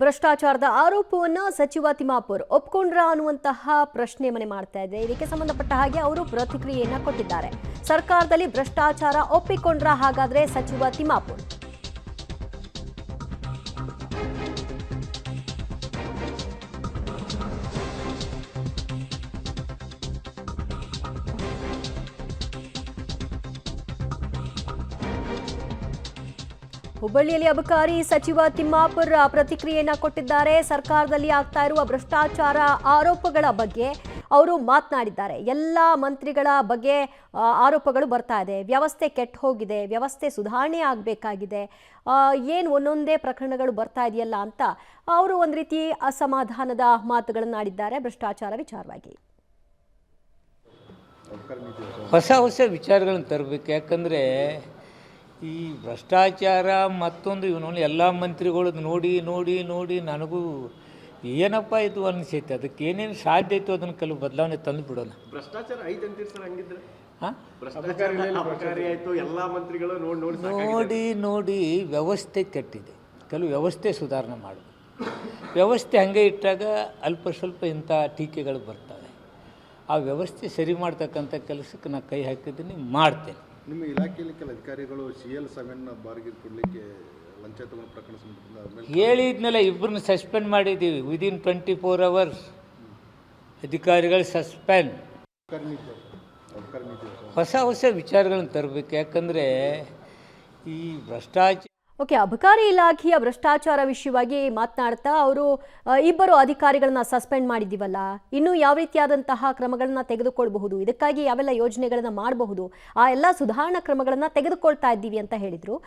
ಭ್ರಷ್ಟಾಚಾರದ ಆರೋಪವನ್ನು ಸಚಿವ ತಿಮ್ಮಾಪುರ್ ಒಪ್ಕೊಂಡ್ರ ಅನ್ನುವಂತಹ ಪ್ರಶ್ನೆ ಮನೆ ಮಾಡ್ತಾ ಇದೆ. ಇದಕ್ಕೆ ಸಂಬಂಧಪಟ್ಟ ಹಾಗೆ ಅವರು ಪ್ರತಿಕ್ರಿಯೆಯನ್ನ ಕೊಟ್ಟಿದ್ದಾರೆ. ಸರ್ಕಾರದಲ್ಲಿ ಭ್ರಷ್ಟಾಚಾರ ಒಪ್ಪಿಕೊಂಡ್ರ ಹಾಗಾದ್ರೆ ಸಚಿವ ತಿಮ್ಮಾಪುರ್ ಹುಬ್ಬಳ್ಳಿಯಲ್ಲಿ ಅಬಕಾರಿ ಸಚಿವ ತಿಮ್ಮಾಪುರ್ ಪ್ರತಿಕ್ರಿಯೆಯನ್ನ ಕೊಟ್ಟಿದ್ದಾರೆ. ಸರ್ಕಾರದಲ್ಲಿ ಆಗ್ತಾ ಇರುವ ಭ್ರಷ್ಟಾಚಾರ ಆರೋಪಗಳ ಬಗ್ಗೆ ಅವರು ಮಾತನಾಡಿದ್ದಾರೆ. ಎಲ್ಲ ಮಂತ್ರಿಗಳ ಬಗ್ಗೆ ಆರೋಪಗಳು ಬರ್ತಾ ಇದೆ. ವ್ಯವಸ್ಥೆ ಕೆಟ್ಟು ಹೋಗಿದೆ, ವ್ಯವಸ್ಥೆ ಸುಧಾರಣೆ ಆಗಬೇಕಾಗಿದೆ, ಏನು ಒಂದೊಂದೇ ಪ್ರಕರಣಗಳು ಬರ್ತಾ ಇದೆಯಲ್ಲ ಅಂತ ಅವರು ಒಂದು ರೀತಿ ಅಸಮಾಧಾನದ ಮಾತುಗಳನ್ನು ಆಡಿದ್ದಾರೆ ಭ್ರಷ್ಟಾಚಾರ ವಿಚಾರವಾಗಿ. ಹೊಸ ಹೊಸ ವಿಚಾರಗಳನ್ನು ತರಬೇಕು. ಯಾಕಂದರೆ ಈ ಭ್ರಷ್ಟಾಚಾರ ಮತ್ತೊಂದು ಇವನು ಎಲ್ಲ ಮಂತ್ರಿಗಳು ನೋಡಿ ನೋಡಿ ನೋಡಿ ನನಗೂ ಏನಪ್ಪ ಇದು ಅನಿಸೈತೆ. ಅದಕ್ಕೆ ಏನೇನು ಸಾಧ್ಯ ಇತ್ತು ಅದನ್ನು ಕೆಲವು ಬದಲಾವಣೆ ತಂದು ಬಿಡೋಣ. ಭ್ರಷ್ಟಾಚಾರ ಐತೆ ಅಂತೀರಿ ಸರ್? ಹಂಗಿದ್ರೆ ಆಯ್ತು ಎಲ್ಲ ಮಂತ್ರಿಗಳು ನೋಡಿ ನೋಡಿ ವ್ಯವಸ್ಥೆ ಕೆಟ್ಟಿದೆ. ಕೆಲವು ವ್ಯವಸ್ಥೆ ಸುಧಾರಣೆ ಮಾಡಬೇಕು. ವ್ಯವಸ್ಥೆ ಹಾಗೆ ಇಟ್ಟಾಗ ಅಲ್ಪ ಸ್ವಲ್ಪ ಇಂಥ ಟೀಕೆಗಳು ಬರ್ತವೆ. ಆ ವ್ಯವಸ್ಥೆ ಸರಿ ಮಾಡ್ತಕ್ಕಂಥ ಕೆಲಸಕ್ಕೆ ನಾನು ಕೈ ಹಾಕಿದ್ದೀನಿ, ಮಾಡ್ತೇನೆ. ನಿಮ್ಮ ಇಲಾಖೆಯಲ್ಲಿ ಕೆಲ ಅಧಿಕಾರಿಗಳು CL7 ಬಾರಿಗೆ ಕೊಡಲಿಕ್ಕೆ ಲಂಚ ತಗೊಂಡು ಪ್ರಕರಣ ಸಂಬಂಧ ಹೇಳಿದ್ಮೇಲೆ ಇಬ್ಬರನ್ನ ಸಸ್ಪೆಂಡ್ ಮಾಡಿದ್ದೀವಿ. ವಿದಿನ್ 24 hours ಅಧಿಕಾರಿಗಳು ಸಸ್ಪೆಂಡ್. ಹೊಸ ಹೊಸ ವಿಚಾರಗಳನ್ನು ತರಬೇಕು. ಯಾಕಂದರೆ ಈ ಭ್ರಷ್ಟಾಚಾರ ಓಕೆ, ಅಬಕಾರಿ ಇಲಾಖೆಯ ಭ್ರಷ್ಟಾಚಾರ ವಿಷಯವಾಗಿ ಮಾತನಾಡ್ತಾ ಅವರು ಇಬ್ಬರು ಅಧಿಕಾರಿಗಳನ್ನ ಸಸ್ಪೆಂಡ್ ಮಾಡಿದ್ದೀವಲ್ಲ, ಇನ್ನು ಯಾವ ರೀತಿಯಾದಂತಹ ಕ್ರಮಗಳನ್ನ ತೆಗೆದುಕೊಳ್ಬಹುದು, ಇದಕ್ಕಾಗಿ ಯಾವೆಲ್ಲ ಯೋಜನೆಗಳನ್ನ ಮಾಡಬಹುದು, ಆ ಎಲ್ಲ ಸುಧಾರಣಾ ಕ್ರಮಗಳನ್ನ ತೆಗೆದುಕೊಳ್ತಾ ಇದ್ದೀವಿ ಅಂತ ಹೇಳಿದ್ರು.